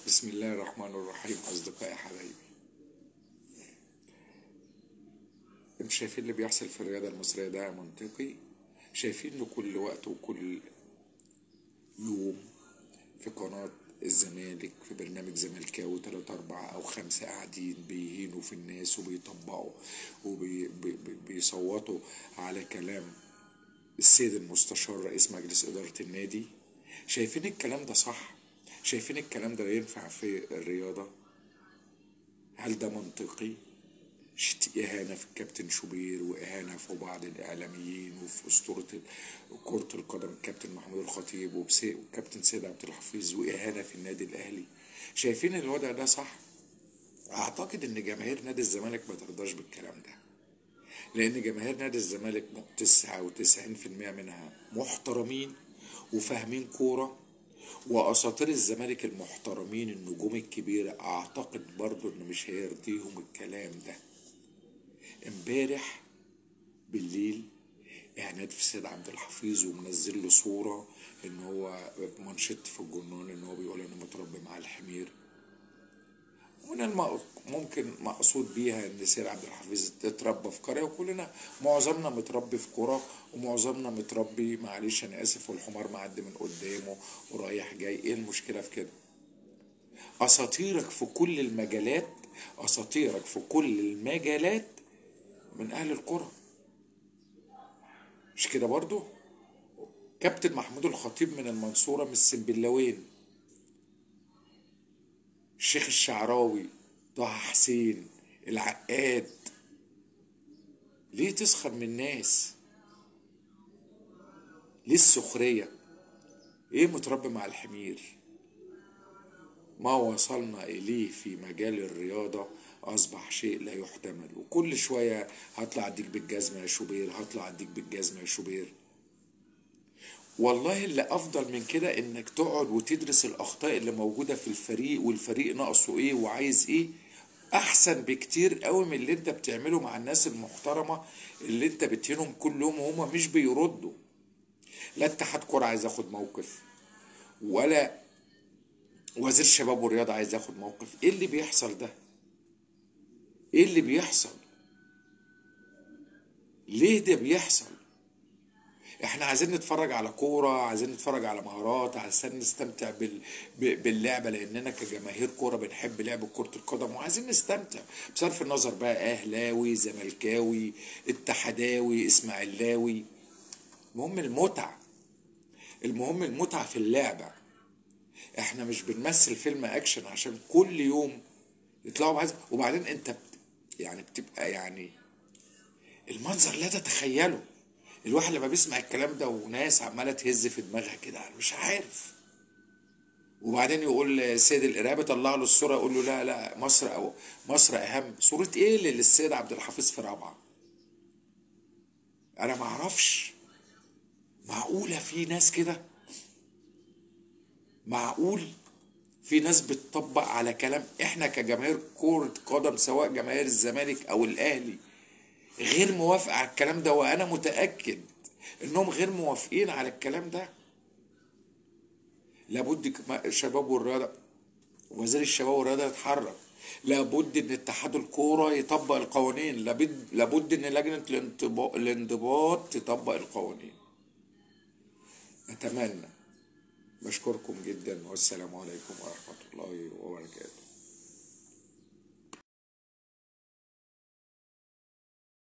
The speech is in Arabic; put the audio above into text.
بسم الله الرحمن الرحيم. أصدقائي حبايبي، انتوا شايفين اللي بيحصل في الرياضة المصرية ده منطقي؟ شايفين إن كل وقت وكل يوم في قناة الزمالك في برنامج زملكاوي 3 4 أو 5 قاعدين بيهينوا في الناس وبيطبقوا وبيصوتوا على كلام السيد المستشار رئيس مجلس إدارة النادي؟ شايفين الكلام ده صح؟ شايفين الكلام ده ينفع في الرياضة؟ هل ده منطقي؟ إهانة في الكابتن شوبير، وإهانة في بعض الإعلاميين، وفي أسطورة كرة القدم الكابتن محمود الخطيب والكابتن سيد عبد الحفيظ، وإهانة في النادي الأهلي. شايفين الوضع ده صح؟ أعتقد إن جماهير نادي الزمالك ما ترضاش بالكلام ده، لأن جماهير نادي الزمالك 99% منها محترمين وفاهمين كورة، وأساطير الزمالك المحترمين النجوم الكبيرة. أعتقد برضو إن مش هيرضيهم الكلام ده. امبارح بالليل اعلانات في سيد عبد الحفيظ، ومنزل له صورة ان هو منشط في الجنون، ان هو بيقول انه متربي مع الحمير. ممكن مقصود بيها ان سيد عبد الحفيظ اتربى في قرية، وكلنا معظمنا متربي في قرى، ومعظمنا متربي، معلش انا اسف، والحمار معدي من قدامه ورايح جاي. ايه المشكلة في كده؟ اساطيرك في كل المجالات، اساطيرك في كل المجالات من اهل القرى، مش كده برضو؟ كابتن محمود الخطيب من المنصورة، من السنبلاوين. الشيخ الشعراوي، طه حسين، العقاد. ليه تسخر من الناس؟ ليه السخرية؟ ايه متربي مع الحمير؟ ما وصلنا اليه في مجال الرياضة اصبح شيء لا يحتمل. وكل شوية هطلع اديك بالجزمة يا شوبير، هطلع اديك بالجزمة يا شوبير. والله اللي افضل من كده انك تقعد وتدرس الاخطاء اللي موجودة في الفريق، والفريق ناقصه ايه وعايز ايه. احسن بكتير قوي من اللي انت بتعمله مع الناس المحترمة اللي انت بتهينهم كل يوم وهما مش بيردوا. لا اتحاد كرة عايز ياخد موقف، ولا وزير الشباب والرياضة عايز ياخد موقف. ايه اللي بيحصل ده؟ ايه اللي بيحصل؟ ليه ده بيحصل؟ احنا عايزين نتفرج على كورة، عايزين نتفرج على مهارات، عايزين نستمتع باللعبة، لاننا كجماهير كورة بنحب لعب كرة القدم وعايزين نستمتع، بصرف النظر بقى اهلاوي زملكاوي اتحداوي اسماعيلاوي. المهم المتعة، المهم المتعة في اللعبة. احنا مش بنمثل فيلم اكشن عشان كل يوم يطلعوا عايز. وبعدين انت يعني بتبقى يعني المنظر لا تتخيله. الواحد لما بيسمع الكلام ده وناس عماله تهز في دماغها كده، أنا مش عارف. وبعدين يقول سيد القرابه، طلع له الصوره، يقول له لا لا مصر، او مصر اهم. صوره ايه اللي للسيد عبد الحفيظ في رابعه؟ انا ما اعرفش. معقوله في ناس كده؟ معقول في ناس بتطبق على كلام احنا كجماهير كرة قدم، سواء جماهير الزمالك او الاهلي، غير موافقة على الكلام ده؟ وانا متأكد انهم غير موافقين على الكلام ده. لابد الشباب والرياضة، وزير الشباب والرياضة يتحرك. لابد ان اتحاد الكورة يطبق القوانين. لابد ان لجنة الانضباط تطبق القوانين. اتمنى. بشكركم جدا، والسلام عليكم ورحمة الله وبركاته.